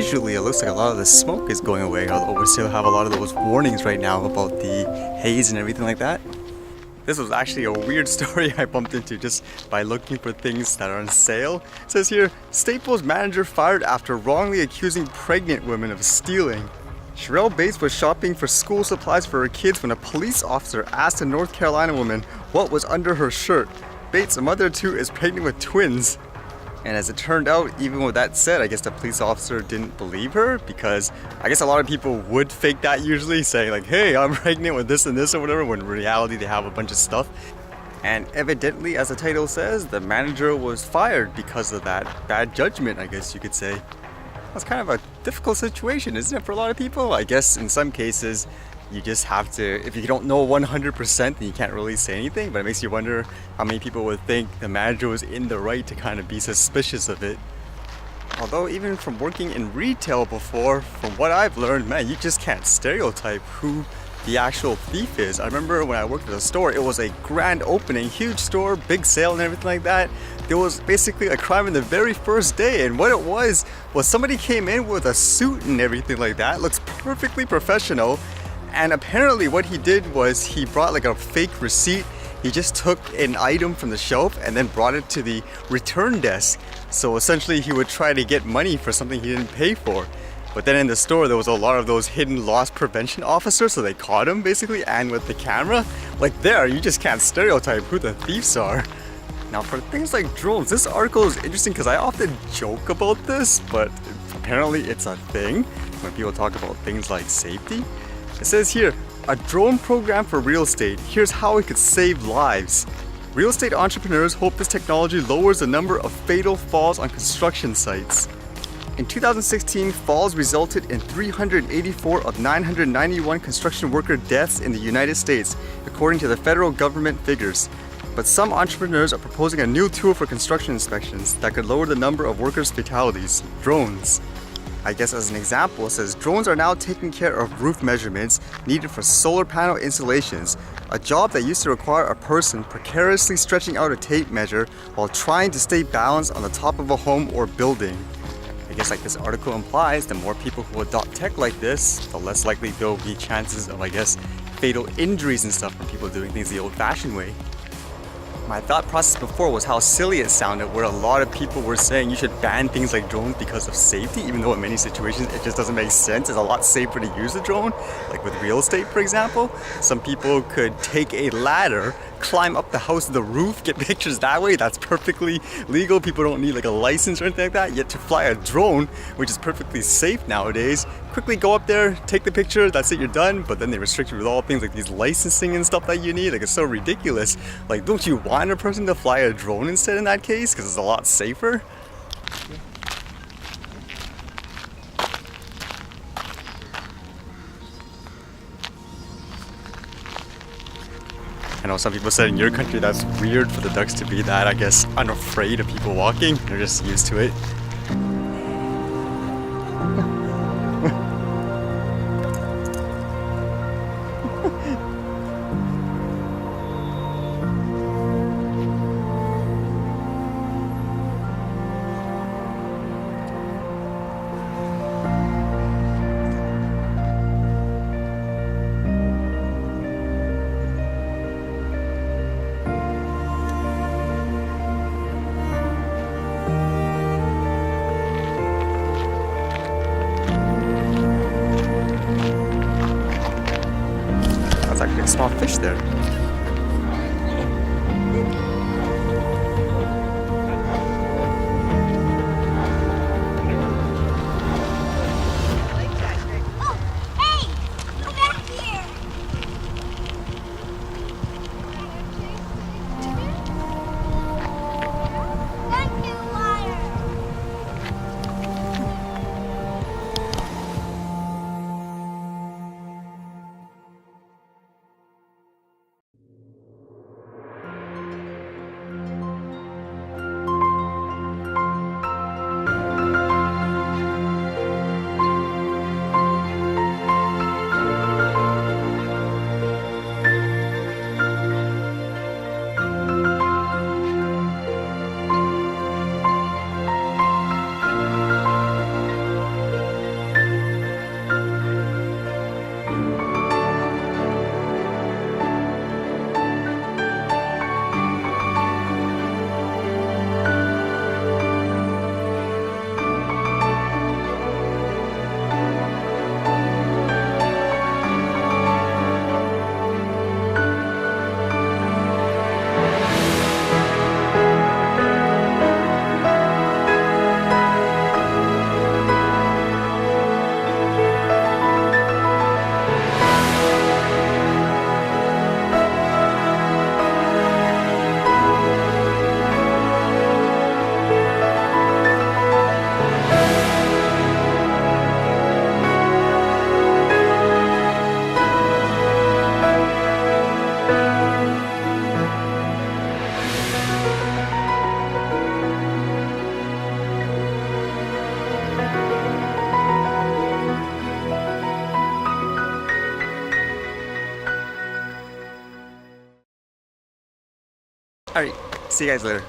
visually it looks like a lot of the smoke is going away, although we still have a lot of those warnings right now about the haze and everything like that. This was actually a weird story I bumped into just by looking for things that are on sale. It says here, Staples manager fired after wrongly accusing pregnant women of stealing. Sherelle Bates was shopping for school supplies for her kids when a police officer asked a North Carolina woman what was under her shirt. Bates, a mother of two, is pregnant with twins. And as it turned out, even with that said, I guess the police officer didn't believe her, because I guess a lot of people would fake that usually, saying like, hey, I'm pregnant with this and this or whatever, when in reality they have a bunch of stuff. And evidently, as the title says, the manager was fired because of that bad judgment, I guess you could say. That's kind of a difficult situation, isn't it, for a lot of people? I guess in some cases, you just have to, if you don't know 100%, then you can't really say anything, but it makes you wonder how many people would think the manager was in the right to kind of be suspicious of it. Although even from working in retail before, from what I've learned, man, you just can't stereotype who the actual thief is. I remember when I worked at a store, it was a grand opening, huge store, big sale and everything like that. There was basically a crime in the very first day, and what it was somebody came in with a suit and everything like that, looks perfectly professional. And apparently what he did was he brought like a fake receipt. He just took an item from the shelf and then brought it to the return desk. So essentially he would try to get money for something he didn't pay for. But then in the store there was a lot of those hidden loss prevention officers, so they caught him basically, and with the camera. Like there, you just can't stereotype who the thieves are. Now for things like drones, this article is interesting because I often joke about this, but apparently it's a thing when people talk about things like safety. It says here, a drone program for real estate. Here's how it could save lives. Real estate entrepreneurs hope this technology lowers the number of fatal falls on construction sites. In 2016, falls resulted in 384 of 991 construction worker deaths in the United States, according to the federal government figures. But some entrepreneurs are proposing a new tool for construction inspections that could lower the number of workers' fatalities: drones. I guess as an example, it says drones are now taking care of roof measurements needed for solar panel installations, a job that used to require a person precariously stretching out a tape measure while trying to stay balanced on the top of a home or building. I guess like this article implies, the more people who adopt tech like this, the less likely there will be chances of, I guess, fatal injuries and stuff from people doing things the old-fashioned way. My thought process before was how silly it sounded, where a lot of people were saying you should ban things like drones because of safety, even though in many situations it just doesn't make sense. It's a lot safer to use a drone, like with real estate, for example. Some people could take a ladder, climb up the house, the roof, get pictures that way. That's perfectly legal. People don't need like a license or anything like that. Yet to fly a drone, which is perfectly safe nowadays, quickly go up there, take the picture, that's it, you're done. But then they restrict you with all things like these licensing and stuff that you need. Like, it's so ridiculous. Like, don't you want a person to fly a drone instead in that case? Because it's a lot safer. I know some people said in your country that's weird for the ducks to be that, I guess, unafraid of people walking. They're just used to it. That's actually a small fish there. Alright, see you guys later.